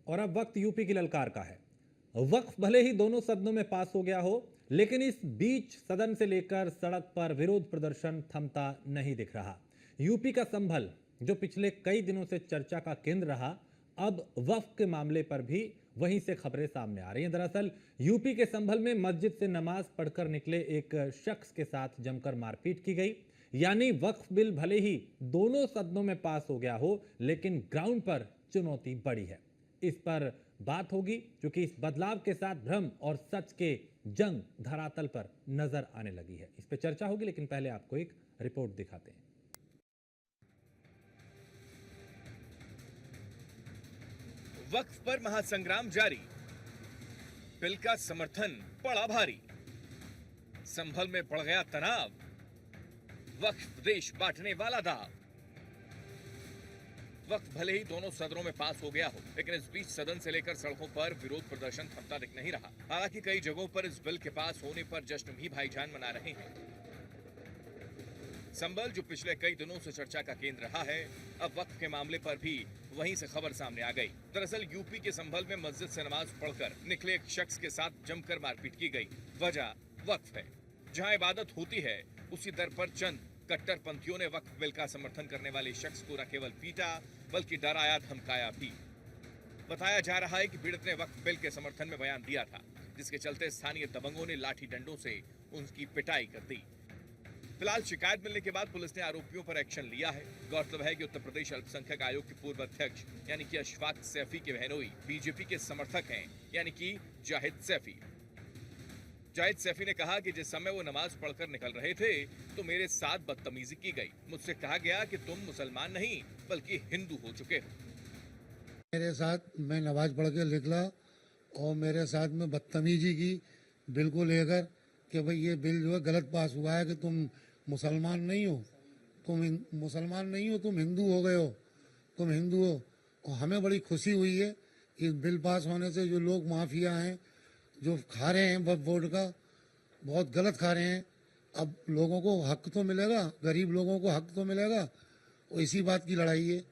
और अब वक्त यूपी की ललकार का है। वक्फ भले ही दोनों सदनों में पास हो गया हो, लेकिन इस बीच सदन से लेकर सड़क पर विरोध प्रदर्शन थमता नहीं दिख रहा। यूपी का संभल, जो पिछले कई दिनों से चर्चा का केंद्र रहा, अब वक्फ के मामले पर भी वहीं से खबरें सामने आ रही हैं। दरअसल यूपी के संभल में मस्जिद से नमाज पढ़कर निकले एक शख्स के साथ जमकर मारपीट की गई। यानी वक्फ बिल भले ही दोनों सदनों में पास हो गया हो, लेकिन ग्राउंड पर चुनौती बड़ी है। इस पर बात होगी, क्योंकि इस बदलाव के साथ भ्रम और सच के जंग धरातल पर नजर आने लगी है। इस पर चर्चा होगी, लेकिन पहले आपको एक रिपोर्ट दिखाते हैं। वक्फ पर महासंग्राम जारी, बिल का समर्थन पड़ा भारी, संभल में बढ़ गया तनाव, वक्फ देश बांटने वाला दाव। वक्त भले ही दोनों सदनों में पास हो गया हो, लेकिन इस बीच सदन से लेकर सड़कों पर विरोध प्रदर्शन थमता दिख नहीं रहा। हालांकि कई जगहों पर इस बिल के पास होने पर जश्न भी भाईजान मना रहे हैं। संभल, जो पिछले कई दिनों से चर्चा का केंद्र रहा है, अब वक्फ के मामले पर भी वहीं से खबर सामने आ गई। दरअसल यूपी के संभल में मस्जिद से नमाज पढ़कर निकले एक शख्स के साथ जमकर मारपीट की गई। वजह वक्फ है। जहां इबादत होती है, उसी दर पर चंद कट्टरपंथियों ने वक्फ बिल का समर्थन करने वाले शख्स को न केवल पीटा, बल्कि डराया धमकाया भी। बताया जा रहा है कि पीड़ित ने वक्फ बिल के समर्थन में बयान दिया था, जिसके चलते स्थानीय दबंगों ने लाठी डंडों से उनकी पिटाई कर दी। फिलहाल शिकायत मिलने के बाद पुलिस ने आरोपियों पर एक्शन लिया है। गौरतलब है कि उत्तर प्रदेश अल्पसंख्यक आयोग के पूर्व अध्यक्ष यानी कि अशफाक सैफी के बहनोई बीजेपी के समर्थक हैं, यानी कि जाहिद सैफी। जाहिद सैफी ने कहा कि जिस समय वो नमाज पढ़कर निकल रहे थे, तो मेरे साथ बदतमीजी की गई। मुझसे कहा गया कि तुम मुसलमान नहीं बल्कि हिंदू हो चुके हो। मेरे साथ मैं नमाज पढ़ के निकला और मेरे साथ में बदतमीजी की बिल को लेकर कि भाई ये बिल जो है गलत पास हुआ है, कि तुम मुसलमान नहीं हो, मुसलमान नहीं हो, तुम हिंदू हो गए हो, तुम हिंदू हो। और हमें बड़ी खुशी हुई है इस बिल पास होने से। जो लोग माफिया हैं, जो खा रहे हैं वोट का, बहुत गलत खा रहे हैं। अब लोगों को हक तो मिलेगा, गरीब लोगों को हक तो मिलेगा, और इसी बात की लड़ाई है।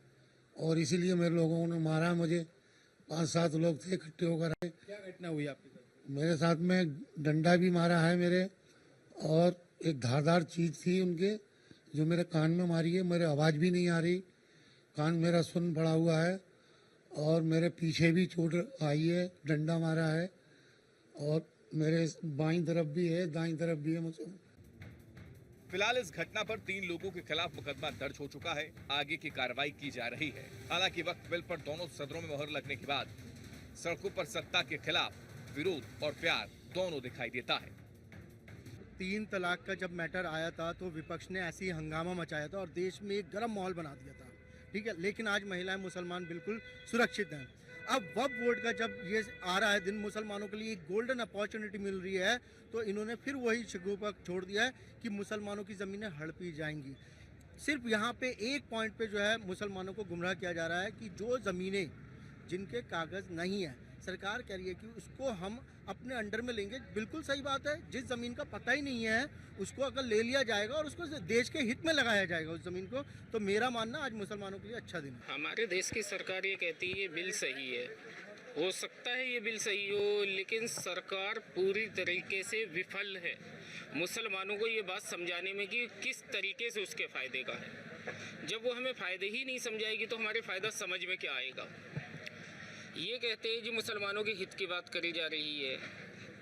और इसीलिए मेरे लोगों ने मारा मुझे। 5-7 लोग थे इकट्ठे होकर आए। क्या घटना हुई आपके साथ? मेरे साथ में डंडा भी मारा है मेरे, और एक धारदार चीज थी उनके जो मेरे कान में मारी है। मेरे आवाज़ भी नहीं आ रही, कान मेरा सुन्न पड़ा हुआ है, और मेरे पीछे भी चोट आई है, डंडा मारा है, और मेरे बाईं तरफ भी है, दाईं तरफ भी है मुझे। फिलहाल इस घटना पर 3 लोगों के खिलाफ मुकदमा दर्ज हो चुका है। आगे की कार्रवाई की जा रही है। हालांकि वक्फ बिल पर दोनों सदनों में मोहर लगने के बाद सड़कों पर सत्ता के खिलाफ विरोध और प्यार दोनों दिखाई देता है। 3 तलाक का जब मैटर आया था तो विपक्ष ने ऐसी हंगामा मचाया था और देश में एक गर्म माहौल बना दिया था, ठीक है। लेकिन आज महिलाएं मुसलमान बिल्कुल सुरक्षित हैं। अब वक्फ बोर्ड का जब ये आ रहा है दिन, मुसलमानों के लिए एक गोल्डन अपॉर्चुनिटी मिल रही है, तो इन्होंने फिर वही शिकूपा छोड़ दिया है कि मुसलमानों की ज़मीनें हड़पी जाएंगी। सिर्फ यहाँ पे एक पॉइंट पे जो है मुसलमानों को गुमराह किया जा रहा है कि जो ज़मीनें जिनके कागज़ नहीं है, सरकार कह रही है कि उसको हम अपने अंडर में लेंगे। बिल्कुल सही बात है। जिस ज़मीन का पता ही नहीं है उसको अगर ले लिया जाएगा और उसको देश के हित में लगाया जाएगा उस ज़मीन को, तो मेरा मानना आज मुसलमानों के लिए अच्छा दिन है। हमारे देश की सरकार ये कहती है ये बिल सही है, हो सकता है ये बिल सही हो, लेकिन सरकार पूरी तरीके से विफल है मुसलमानों को ये बात समझाने में कि किस तरीके से उसके फ़ायदे का है। जब वो हमें फ़ायदे ही नहीं समझाएगी तो हमारे फ़ायदा समझ में क्या आएगा। ये कहते हैं जी मुसलमानों के हित की बात करी जा रही है,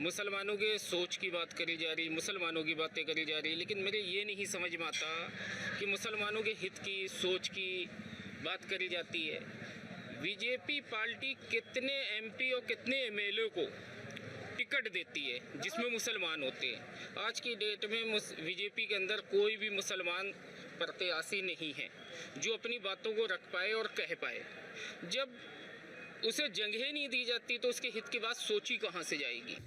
मुसलमानों के सोच की बात करी जा रही, मुसलमानों की बातें करी जा रही, लेकिन मेरे ये नहीं समझ में आता कि मुसलमानों के हित की सोच की बात करी जाती है। बीजेपी पार्टी कितने एमपी और कितने एमएलए को टिकट देती है जिसमें मुसलमान होते हैं। आज की डेट में बीजेपी के अंदर कोई भी मुसलमान प्रत्याशी नहीं है जो अपनी बातों को रख पाए और कह पाए। जब उसे जगह नहीं दी जाती तो उसके हित की बात सोची कहां से जाएगी।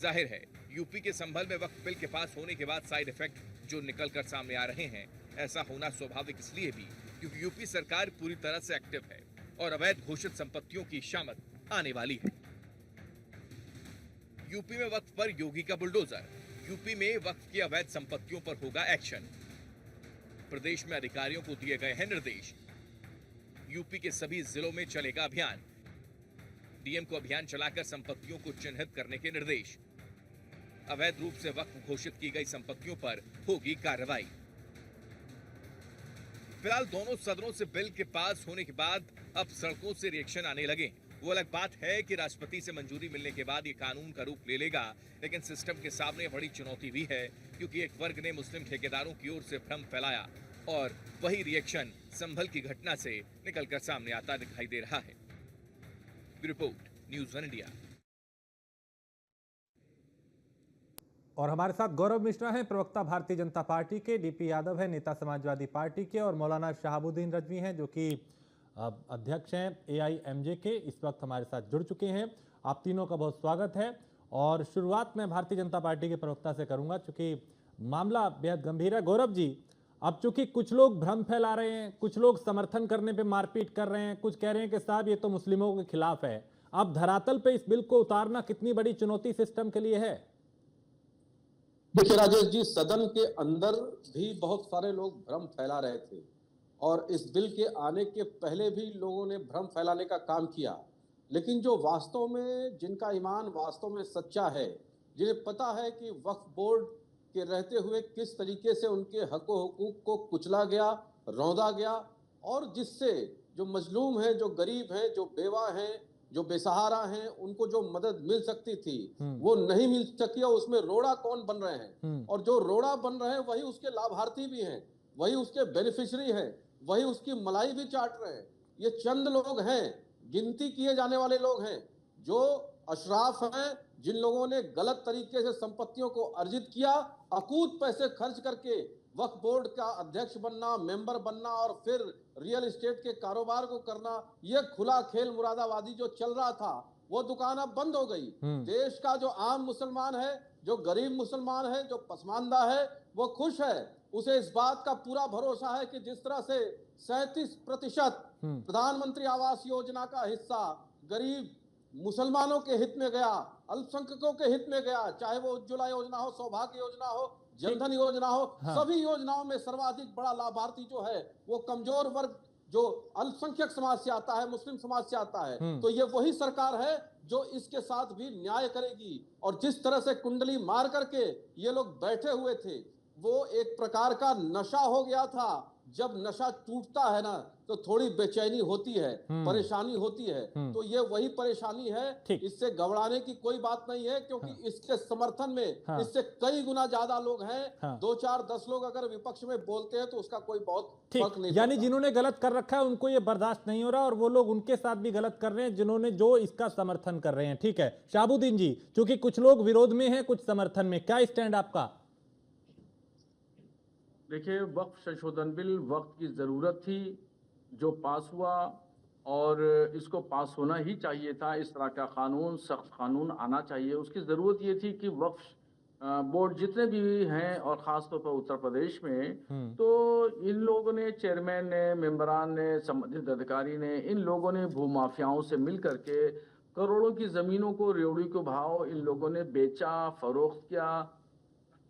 जाहिर है यूपी के संभल में वक्फ बिल के पास होने के बाद साइड इफेक्ट जो निकल कर सामने आ रहे हैं, ऐसा होना स्वाभाविक इसलिए भी क्योंकि यूपी सरकार पूरी तरह से एक्टिव है और अवैध घोषित संपत्तियों की शामत आने वाली है। यूपी में वक्फ पर योगी का बुलडोजर, यूपी में वक्फ की अवैध संपत्तियों पर होगा एक्शन। प्रदेश में अधिकारियों को दिए गए हैं निर्देश। यूपी के सभी जिलों में चलेगा अभियान। डीएम को अभियान चलाकर संपत्तियों को चिन्हित करने के निर्देश। अवैध रूप से वक्फ घोषित की गई संपत्तियों पर होगी कार्रवाई। फिलहाल दोनों सदनों से बिल के पास होने के बाद अब सड़कों से रिएक्शन आने लगे। वो अलग बात है कि राष्ट्रपति से मंजूरी मिलने के बाद ये कानून का रूप ले लेगा, लेकिन सिस्टम के सामने बड़ी चुनौती भी है, क्योंकि एक वर्ग ने मुस्लिम ठेकेदारों की ओर से भ्रम फैलाया और वही रिएक्शन संभल की घटना से निकलकर सामने आता दिखाई दे रहा है। Report news 1 India. और हमारे साथ गौरव मिश्रा हैं, प्रवक्ता भारतीय जनता पार्टी के, डीपी यादव है, नेता समाजवादी पार्टी के, और मौलाना शहाबुद्दीन रजवी हैं जो कि अध्यक्ष हैं AIMJ के, इस वक्त हमारे साथ जुड़ चुके हैं। आप तीनों का बहुत स्वागत है। और शुरुआत मैं भारतीय जनता पार्टी के प्रवक्ता से करूंगा, चूंकि मामला बेहद गंभीर है। गौरव जी, अब चूंकि कुछ लोग भ्रम फैला रहे हैं, कुछ लोग समर्थन करने पे मारपीट कर रहे हैं, कुछ कह रहे हैं कि साहब ये तो मुस्लिमों के खिलाफ है, अब धरातल पे इस बिल को उतारना कितनी बड़ी चुनौती सिस्टम के लिए है? देखिए राजेश जी, सदन के अंदर भी बहुत सारे लोग भ्रम फैला रहे थे और इस बिल के आने के पहले भी लोगों ने भ्रम फैलाने का काम किया, लेकिन जो वास्तव में जिनका ईमान वास्तव में सच्चा है, जिन्हें पता है कि वक्फ बोर्ड के रहते हुए किस तरीके से उनके हक व हुकूक को कुचला गया, रौंदा गया, और जिससे जो मजलूम है, जो गरीब है, जो बेवा है, जो बेसहारा हैं, उनको जो मदद मिल सकती थी वो नहीं मिल सकी, और उसमें रोड़ा कौन बन रहे हैं, और जो रोड़ा बन रहे हैं वही उसके लाभार्थी भी हैं, वही उसके बेनिफिशियरी हैं, वही उसकी मलाई भी चाट रहे हैं। ये चंद लोग हैं, गिनती किए जाने वाले लोग हैं, जो अशराफ हैं, जिन लोगों ने गलत तरीके से संपत्तियों को अर्जित किया, अकूत पैसे खर्च करके वक्फ बोर्ड का अध्यक्ष बनना, मेंबर बनना और फिर रियल एस्टेट के कारोबार को करना, ये खुला खेल मुरादाबादी जो चल रहा था, वो दुकान अब बंद हो गई। देश का जो आम मुसलमान है, जो गरीब मुसलमान है, जो पसमानदा है, वो खुश है। उसे इस बात का पूरा भरोसा है कि जिस तरह से 37% प्रधानमंत्री आवास योजना का हिस्सा गरीब मुसलमानों के हित में गया, अल्पसंख्यकों के हित में गया, चाहे वो उज्ज्वला योजना हो, सौभाग्य योजना हो, जनधन योजना हो, सभी योजनाओं में सर्वाधिक बड़ा लाभार्थी जो है वो कमजोर वर्ग, जो अल्पसंख्यक समाज से आता है, मुस्लिम समाज से आता है। तो ये वही सरकार है जो इसके साथ भी न्याय करेगी। और जिस तरह से कुंडली मार करके ये लोग बैठे हुए थे, वो एक प्रकार का नशा हो गया था। जब नशा टूटता है ना, तो थोड़ी बेचैनी होती है, परेशानी होती है, तो ये वही परेशानी है। इससे घबराने की कोई बात नहीं है, क्योंकि इसके समर्थन में इससे कई गुना ज्यादा लोग हैं। 2, 4, 10 लोग अगर विपक्ष में बोलते हैं तो उसका कोई बहुत फर्क नहीं। यानी जिन्होंने गलत कर रखा है उनको ये बर्दाश्त नहीं हो रहा, और वो लोग उनके साथ भी गलत कर रहे हैं जिन्होंने जो इसका समर्थन कर रहे हैं। ठीक है शहाबुद्दीन जी, क्योंकि कुछ लोग विरोध में हैं, कुछ समर्थन में, क्या स्टैंड आपका? देखिए, वक्फ संशोधन बिल वक्त की ज़रूरत थी जो पास हुआ, और इसको पास होना ही चाहिए था। इस तरह का कानून, सख्त कानून आना चाहिए। उसकी ज़रूरत ये थी कि वक्फ बोर्ड जितने भी हैं, और ख़ासतौर पर उत्तर प्रदेश में, तो इन लोगों ने, चेयरमैन ने, मेंबरान ने, संबंधित अधिकारी ने, इन लोगों ने भूमाफियाओं से मिल करके करोड़ों की ज़मीनों को रेवड़ी के भाव इन लोगों ने बेचा, फरोख्त किया,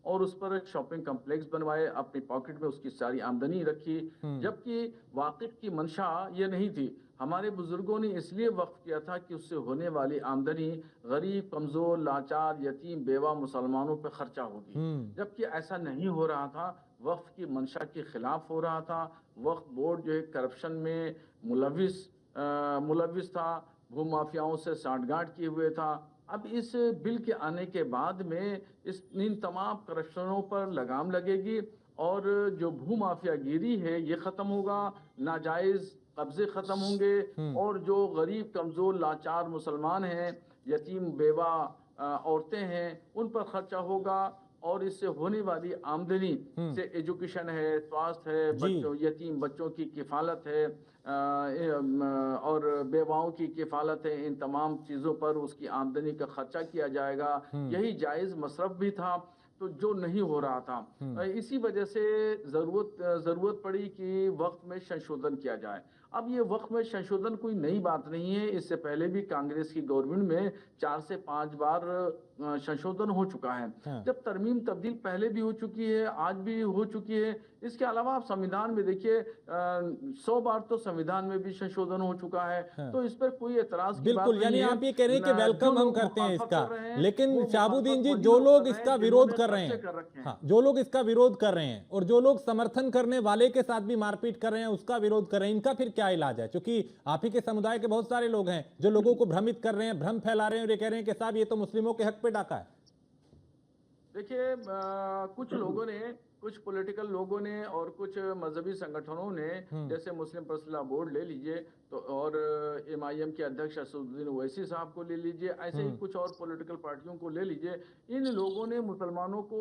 और उस पर शॉपिंग कम्प्लेक्स बनवाए, अपनी पॉकेट में उसकी सारी आमदनी रखी, जबकि वाकिफ की मंशा ये नहीं थी। हमारे बुजुर्गों ने इसलिए वक्फ किया था कि उससे होने वाली आमदनी गरीब, कमजोर, लाचार, यतीम, बेवा मुसलमानों पर खर्चा होगी, जबकि ऐसा नहीं हो रहा था। वक्फ की मंशा के खिलाफ हो रहा था। वक्फ बोर्ड जो है करप्शन में मुलविस था, भूमाफियाओं से साठगांठ किए हुए था। अब इस बिल के आने के बाद में इन तमाम करप्शनों पर लगाम लगेगी, और जो भूमाफियागिरी है ये खत्म होगा, नाजायज कब्जे खत्म होंगे, और जो गरीब, कमजोर, लाचार मुसलमान हैं, यतीम, बेवा औरतें हैं, उन पर खर्चा होगा, और इससे होने वाली आमदनी से एजुकेशन है, स्वास्थ्य है, बच्चों, यतीम बच्चों की किफालत है, और बेवाओं की किफालत है, इन तमाम चीज़ों पर उसकी आमदनी का खर्चा किया जाएगा। यही जायज़ मसरफ भी था, तो जो नहीं हो रहा था। इसी वजह से ज़रूरत पड़ी कि वक्त में संशोधन किया जाए। अब ये वक्फ में संशोधन कोई नई बात नहीं है, इससे पहले भी कांग्रेस की गवर्नमेंट में 4 से 5 बार संशोधन हो चुका है। हाँ। जब तरमीम तब्दील पहले भी हो चुकी है, आज भी हो चुकी है। इसके अलावा आप संविधान में देखिए 100 बार तो संविधान में भी संशोधन हो चुका है। हाँ। तो इस पर कोई एतराज की बिल्कुल, बात यानी नहीं है। आप ये कह रहे हैं कि जो वेलकम हम लोग करते हैं मुखालफत इसका, कर रहे हैं, लेकिन वो शहाबुद्दीन जी मुखालफत जो वही लोग कर इसका हैं विरोध जिन्होंने कर रहे तब से हैं, कर रखे हैं। हाँ, जो लोग इसका विरोध कर रहे हैं और जो लोग समर्थन करने वाले के साथ भी मारपीट कर रहे हैं, उसका विरोध कर रहे हैं, इनका फिर क्या इलाज है? क्योंकि आप ही के समुदाय के बहुत सारे लोग हैं जो लोगों को भ्रमित कर रहे हैं, भ्रम फैला रहे हैं और ये कह रहे हैं कि साहब ये तो मुस्लिमों के हक पे डाका है। देखिए कुछ लोगों ने, कुछ पॉलिटिकल लोगों ने और कुछ मजहबी संगठनों ने, जैसे मुस्लिम पर्सनल बोर्ड ले लीजिए तो, और MIM के अध्यक्ष असदुद्दीन ओवैसी साहब को ले लीजिए, ऐसे ही कुछ और पॉलिटिकल पार्टियों को ले लीजिए, इन लोगों ने मुसलमानों को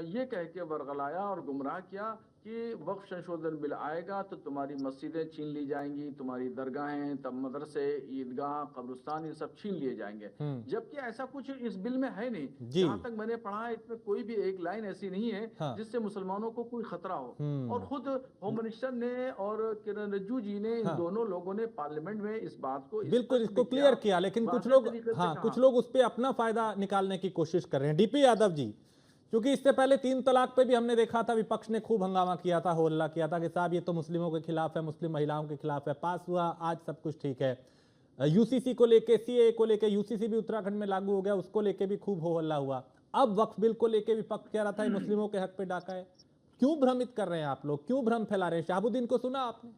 ये कह के वर्गलाया और गुमराह किया कि वक्फ संशोधन बिल आएगा तो तुम्हारी मस्जिदें छीन ली जाएंगी, तुम्हारी दरगाहें, तब मदरसे, ईदगाह, कब्रिस्तान, ये सब छीन लिए जाएंगे। जबकि ऐसा कुछ इस बिल में है नहीं। जी। जहां तक मैंने पढ़ा है, इसमें कोई भी एक लाइन ऐसी नहीं है हाँ। जिससे मुसलमानों को कोई खतरा हो। और खुद होम मिनिस्टर ने और किरण रिजिजू जी ने, इन हाँ। दोनों लोगों ने पार्लियामेंट में इस बात को बिल्कुल स्पष्ट इसको भी क्लियर किया, लेकिन कुछ वाज़ेह लोग, तरीके से हाँ, कहा। कुछ लोग उस पर अपना फायदा निकालने की कोशिश कर रहे हैं। DP यादव जी, क्योंकि इससे पहले 3 तलाक पे भी हमने देखा था, विपक्ष ने खूब हंगामा किया था, हो हल्ला किया था कि साहब ये तो मुस्लिमों के खिलाफ है, मुस्लिम महिलाओं के खिलाफ है। पास हुआ, आज सब कुछ ठीक है। UCC को लेके, CAA को लेके, UCC भी उत्तराखंड में लागू हो गया, उसको लेके भी खूब हो हल्ला हुआ। अब वक्फ बिल को लेके विपक्ष कह रहा था ये मुस्लिमों के हक पे डाका है। क्यों भ्रमित कर रहे हैं आप लोग, क्यों भ्रम फैला रहे हैं? शहाबुद्दीन को सुना आपने?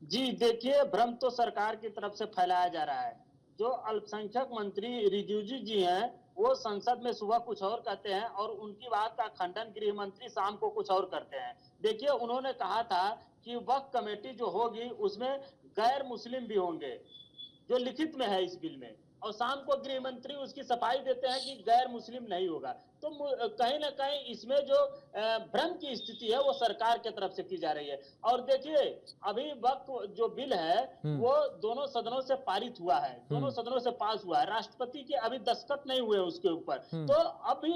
जी देखिए, भ्रम तो सरकार की तरफ से फैलाया जा रहा है। जो अल्पसंख्यक मंत्री रिजिजू जी हैं, वो संसद में सुबह कुछ और कहते हैं और उनकी बात का खंडन गृह मंत्री शाम को कुछ और करते हैं। देखिए, उन्होंने कहा था कि वक्फ कमेटी जो होगी उसमें गैर मुस्लिम भी होंगे, जो लिखित में है इस बिल में, और शाम को गृह मंत्री उसकी सफाई देते हैं कि गैर मुस्लिम नहीं होगा। तो कहीं ना कहीं इसमें जो भ्रम की स्थिति है वो सरकार की तरफ से की जा रही है। और देखिए, अभी वक्त जो बिल है वो दोनों सदनों से पारित हुआ है, दोनों सदनों से पास हुआ है, राष्ट्रपति के अभी दस्तखत नहीं हुए उसके ऊपर। तो अभी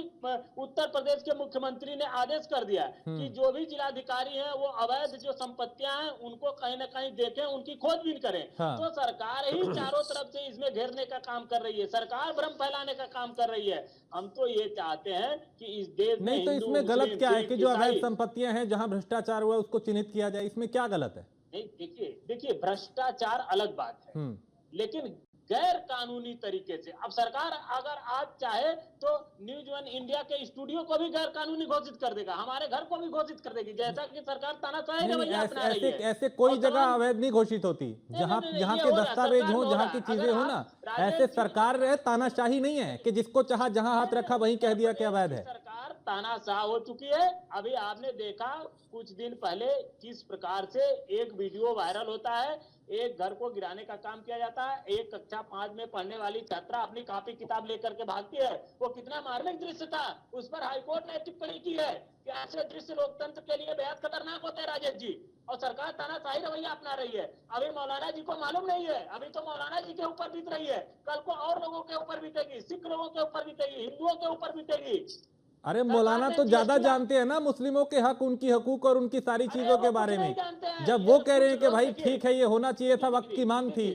उत्तर प्रदेश के मुख्यमंत्री ने आदेश कर दिया कि जो भी जिलाधिकारी हैं वो अवैध जो संपत्तियां हैं उनको कहीं ना कहीं देखें, उनकी खोजबीन करें। हाँ। तो सरकार ही चारों तरफ से इसमें घेरने का काम कर रही है, सरकार भ्रम फैलाने का काम कर रही है। हम तो ये चाहते हैं कि इस देश में नहीं तो हिंदू, इसमें गलत मुस्लिम, क्या है सिख, कि जो अवैध ईसाई, संपत्तियां हैं, जहां भ्रष्टाचार हुआ है, उसको चिन्हित किया जाए, इसमें क्या गलत है? नहीं देखिए भ्रष्टाचार अलग बात है, लेकिन गैर कानूनी तरीके से अब सरकार अगर आज चाहे तो न्यूज 1 इंडिया के स्टूडियो को भी गैर कानूनी घोषित कर देगा, हमारे घर को भी घोषित कर देगी, जैसा कि सरकार तानाशाही रवैया अपना रही है। ऐसे कोई और जगह तमाम- अवैध नहीं घोषित होती। जहां नहीं, जहां ये के हो रहा है, दस्तावेज सरकार हो, में जहां हो की रहा है। चीजें अगर हो ना, आप राजेश ऐसे जी- सरकार है, तानाशाही नहीं है कि जिसको चाहा जहां हाथ रखा वहीं कह दिया कि अवैध है। सरकार तानाशाह हो चुकी है। अभी आपने देखा कुछ दिन पहले किस प्रकार से एक वीडियो वायरल होता है, एक घर को गिराने का काम किया जाता है, एक कक्षा 5 में पढ़ने वाली छात्रा अपनी कॉपी किताब लेकर के भागती है। वो कितना मार्मिक दृश्य था, उस पर हाईकोर्ट ने टिप्पणी की है कि ऐसे दृश्य लोकतंत्र के लिए बेहद खतरनाक होते हैं राजेश जी, और सरकार तानाशाही रवैया अपना रही है। अभी मौलाना जी को मालूम नहीं है, अभी तो मौलाना जी के ऊपर बीत रही है, कल को और लोगों के ऊपर बीतेगी, सिख लोगों के ऊपर बीतेगी, हिंदुओं के ऊपर बीतेगी। अरे मौलाना तो ज्यादा जानते हैं ना मुस्लिमों के हक, उनकी हकूक और उनकी सारी चीजों के बारे में। जब वो कह रहे हैं कि भाई ठीक है ये होना चाहिए था, वक्त की मांग थी।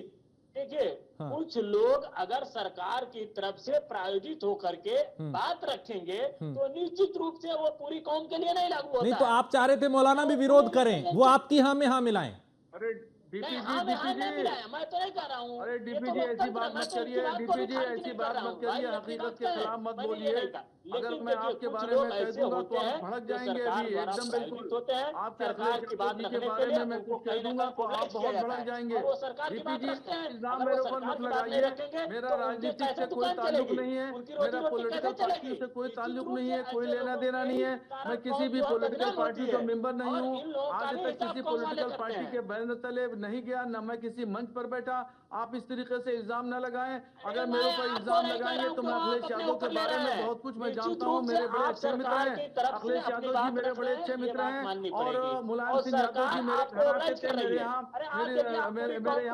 देखिए, कुछ लोग अगर सरकार की तरफ से प्रायोजित होकर के बात रखेंगे तो निश्चित रूप से वो पूरी कौम के लिए नहीं लागू होता नहीं तो है। आप चाह रहे थे मौलाना भी विरोध करें, वो आपकी हाँ में हाँ मिलाएं। अरे नहीं, DP हाँ, मैं नहीं जी, मिलाया, मैं तो नहीं कर रहा हूँ। अरे ये DP तो जी ऐसी लोकतंत्र बात है, मैं मत तो उसकी करिए, बात को DP भी जी खारिज ऐसी नहीं कर बात रहा मत हूँ। भाई, करिए, अपनी हकीकत बात के है, खिलाफ मत मैंने ये बोलिए। नहीं कहा। अगर लेकिन मैं देखिए, आपके कुछ बारे लोग में कह ऐसे दूंगा तो होते आप हैं भड़क जो जाएंगे सरकार अभी द्वारा एकदम प्रायोजित बिल्कुल। होते हैं, आपके सरकार की बात अखिलेश जी के रखने के बारे लिए में मैं उनको कुछ कह कहीं ना दूंगा कहीं तो आप प्रोटेक्ट किया बहुत जाता भड़क है, जाएंगे। और वो सरकार की DP बात जी रखते हैं। इल्जाम अगर वो मेरे ऊपर सरकार मत की बात नहीं लगाइए, रखेंगे मेरा तो उनके राजनीति कैसे से कोई दुकान ताल्लुक चलेगी, नहीं है, उनकी रोजी मेरा रोटी पॉलिटिकल कैसे पार्टी चलेगी? से कोई निश्चित ताल्लुक रूप नहीं से है, कोई ऐसे लेना लोगों देना के नहीं ही है। कारण मैं किसी कौम भी जो है पॉलिटिकल बदनाम पार्टी होती का है, मेंबर नहीं और हूँ, इन लोगों का आज भी तक हिसाब किसी कौम वाले पॉलिटिकल करते पार्टी हैं। के बैनर तले नहीं गया, न मैं किसी मंच पर बैठा। आप इस तरीके से इल्जाम न लगाएं। अगर मेरे ऊपर इल्जाम लगाएंगे तो मैं अखिलेश यादव के बारे में बहुत कुछ मैं जानता हूँ। मेरे बड़े अच्छे मित्र हैं, अखिलेश यादव जी मेरे बड़े अच्छे मित्र हैं, और मुलायम सिंह यादव जी मेरे घर आते थे, मेरे यहाँ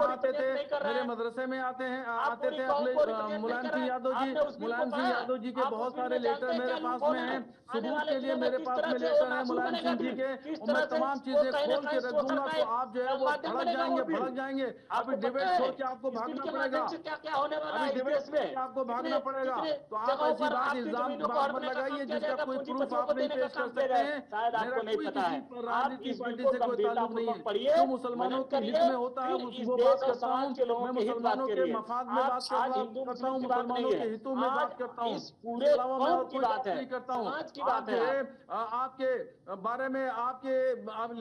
आते थे, मेरे मदरसे में आते थे अखिलेश मुलायम सिंह यादव जी। मुलायम सिंह यादव जी के बहुत सारे लेटर मेरे पास में हैं, सबूत के लिए मेरे पास में लेटर है मुलायम सिंह जी के, और मैं तमाम चीजें खोल के रख दूंगा। तो आप जो है वो भड़क जाएंगे। अभी डिबेट छोड़ के आपको भागना पड़ेगा, अभी डिबेट छोड़ के आपको भागना पड़ेगा। तो आप ऐसी बात इल्जाम दिमाग पर लगाइए जिसका कोई प्रूफ आप नहीं पेश कर सकते हैं। मेरा कोई किसी पर राजनीतिक पार्टी से कोई ताल्लुक नहीं है। जो मुसलमानों के हित में होता है वो बात करता हूँ मैं, मुसलमानों के मफाद में बात करता हूँ, मुसलमानों के हितों में बात करता हूँ, इसके अलावा मैं और कोई बात नहीं करता हूँ। आपके बारे में आपके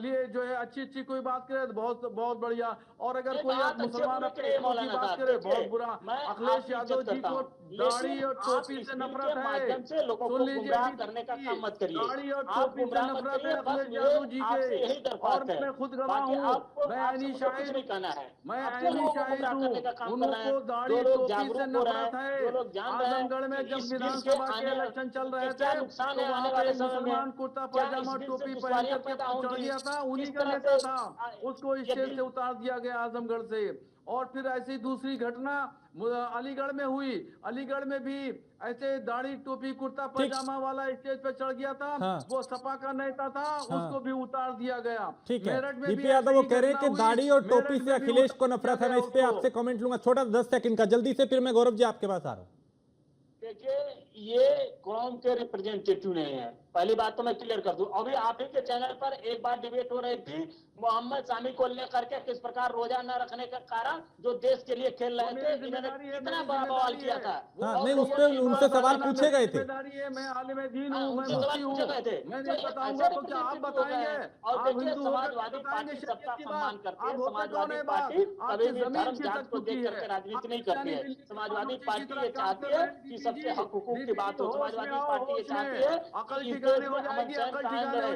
लिए जो है अच्छी कोई बात करे तो बहुत बढ़िया, और अगर कोई आप मुसलमान अपने की बात करे बहुत बुरा। अखिलेश यादव जी को दाढ़ी और टोपी से नफरत है, सुन लीजिए, दाढ़ी और टोपी से नफरत है अखिलेश यादव जी के, और मैं खुद गवाह हूँ। मैं ऐनी शाहिद हूँ, उनको दाढ़ी टोपी से नफरत है। आजमगढ़ में जब विधानसभा के इलेक्शन चल रहे थे तो वहाँ पे मुसलमान कुर्ता पैजामा टोपी पहन करके चढ़ गया था, उन्हीं का नेता था, उसको स्टेज से उतार दिया गया आजमगढ़ से। और फिर ऐसी दूसरी घटना अलीगढ़ में हुई, अलीगढ़ में भी ऐसे दाढ़ी टोपी कुर्ता पैजामा वाला स्टेज पे चढ़ गया था। हाँ। वो सपा का नेता था। हाँ। उसको भी उतार दिया गया। ठीक है, डीपी यादव वो कह रहे हैं कि दाढ़ी और टोपी से अखिलेश को नफरत है। मैं इस पे आपसे कमेंट लूंगा, छोटा 10 सेकंड का जल्दी से, फिर मैं गौरव जी आपके पास आ रहा हूँ। देखिए, ये कौम के रिप्रेजेंटेटिव नहीं है, पहली बात तो मैं क्लियर कर दूं। अभी आप ही के चैनल पर एक बार डिबेट हो रही थी मोहम्मद सामी को लेकर के, किस प्रकार रोजा न रखने का कारण जो देश के लिए खेल रहे थे, इन्होंने कितना बड़ा बवाल किया था। नहीं, उस पे उनसे सवाल पूछे गए थे। मैं आलिम दीन हूं, मैं मुफ्ती हूं, मैं नहीं बताऊंगा तो क्या आप बताएंगे? और देखिए, समाजवादी पार्टी सबका सम्मान करती है। समाजवादी पार्टी कभी भी धर्म जात को देख करके राजनीति नहीं करती है। समाजवादी पार्टी ये चाहती है कि सबके हक हुकूक की बात हो। समाजवादी पार्टी ये चाहती है कि इस देश में अमन चैन कायम रहे,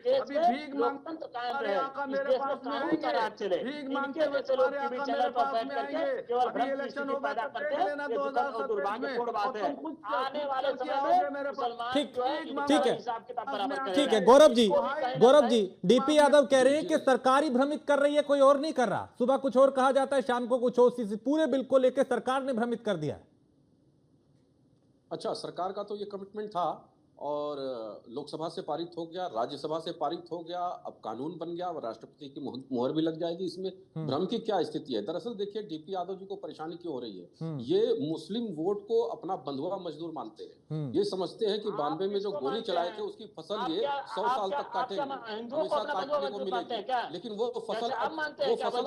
इस देश में लोकतंत्र कायम रहे, इस देश में कानून का राज चले। इनके जैसे लोग टीवी चैनल पर बैठ करके केवल भ्रम की स्थिति पैदा करते हैं। ये दुखद और दुर्भाग्यपूर्ण बात है। आने वाले समय में मुसलमान जो है हिसाब किताब बराबर करेगा। ठीक है गौरव जी, डीपी यादव कह रहे हैं कि सरकार ही भ्रमित कर रही है, कोई और नहीं कर रहा। सुबह कुछ और कहा जाता है, शाम को कुछ और। पूरे बिल को लेकर सरकार ने भ्रमित कर दिया। अच्छा, सरकार का तो ये कमिटमेंट था और लोकसभा से पारित हो गया, राज्यसभा से पारित हो गया, अब कानून बन गया और राष्ट्रपति की मुहर भी लग जाएगी। इसमें भ्रम की क्या स्थिति है? दरअसल देखिए, डीपी यादव जी को परेशानी क्यों हो रही है? ये मुस्लिम वोट को अपना बंधुआ मजदूर मानते हैं। ये समझते हैं कि 92 में जो गोली चलाए थे उसकी फसल ये 100 साल तक काटेंगे, हमेशा काटने को मिलेगी। लेकिन वो फसल अब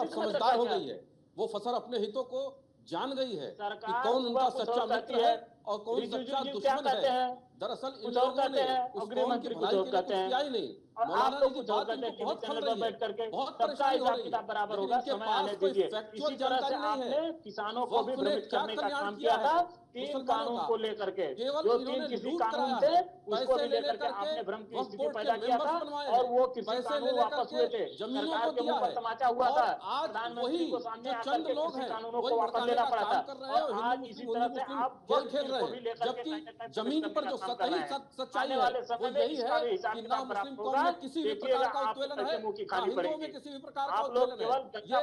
समझदार हो गई है, वो फसल अपने हितों को जान गई है कि कौन उनका सच्चा मित्र है और कौन सच्चा दुश्मन है। दरअसल इन लोगों ने उस कौम की भलाई के लिए कुछ किया ही नहीं। मौलाना जी की बात इनको बहुत खल रही है, बहुत परेशानी हो रही है, लेकिन इनके पास कोई फैक्चुअल जानकारी नहीं है। किसानों को भी भ्रमित करने का काम किया था। 3 कानून को लेकर के, जो 3 कृषि कानून थे उसको भी लेकर के आपने भ्रम की स्थिति पैदा किया था और वो कृषि कानून वापस हुए थे। सरकार के मुंह पर तमाचा हुआ था, प्रधानमंत्री को सामने आकर के कृषि कानूनों को वापस लेना पड़ा था। और आज इसी तरह से आप खेल खेल रहे हैं, जबकि जमीन पर जो सच्चाई है वो यही है कि ना मुस्लिम कौम में किसी भी प्रकार का उत्पीड़न है, ना हिंदुओं में किसी भी प्रकार का उत्पीड़न है। ये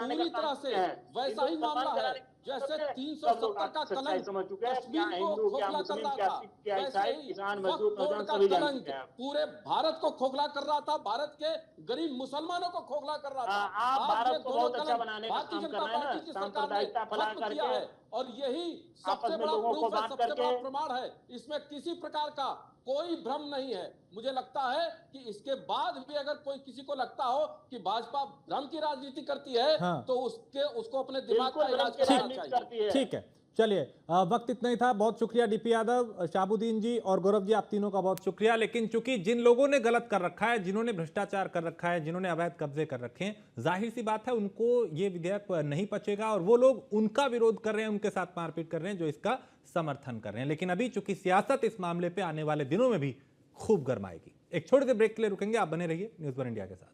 पूरी तरह से वैसा ही मामला है जैसे 370 का कलंक कश्मीर को खोखला कर रहा था, वैसे ही वक्फ बोर्ड का कलंक पूरे भारत को खोखला कर रहा था, भारत के गरीब मुसलमानों को खोखला कर रहा था। आप भारत को बहुत अच्छा बनाने का काम कर रहे हैं ना, सांप्रदायिकता फैला करके, और यही सबसे बड़ा प्रूफ है, सबसे बड़ा प्रमाण है। इसमें किसी प्रकार का कोई भ्रम नहीं है। मुझे लगता है कि इसके बाद भी अगर कोई किसी को लगता हो कि भाजपा भ्रम की राजनीति करती है, हाँ, तो उसको अपने दिमाग का इलाज कराना चाहिए। ठीक है, चलिए, वक्त इतना ही था। बहुत शुक्रिया डीपी यादव, शाहबुद्दीन जी और गौरव जी, आप तीनों का बहुत शुक्रिया। लेकिन चूंकि जिन लोगों ने गलत कर रखा है, जिन्होंने भ्रष्टाचार कर रखा है, जिन्होंने अवैध कब्जे कर रखे हैं, जाहिर सी बात है उनको ये विधेयक नहीं पचेगा और वो लोग उनका विरोध कर रहे हैं, उनके साथ मारपीट कर रहे हैं जो इसका समर्थन कर रहे हैं। लेकिन अभी चूंकि सियासत इस मामले पर आने वाले दिनों में भी खूब गर्माएगी। एक छोटे से ब्रेक के लिए रुकेंगे, आप बने रहिए न्यूज़ वन इंडिया के साथ।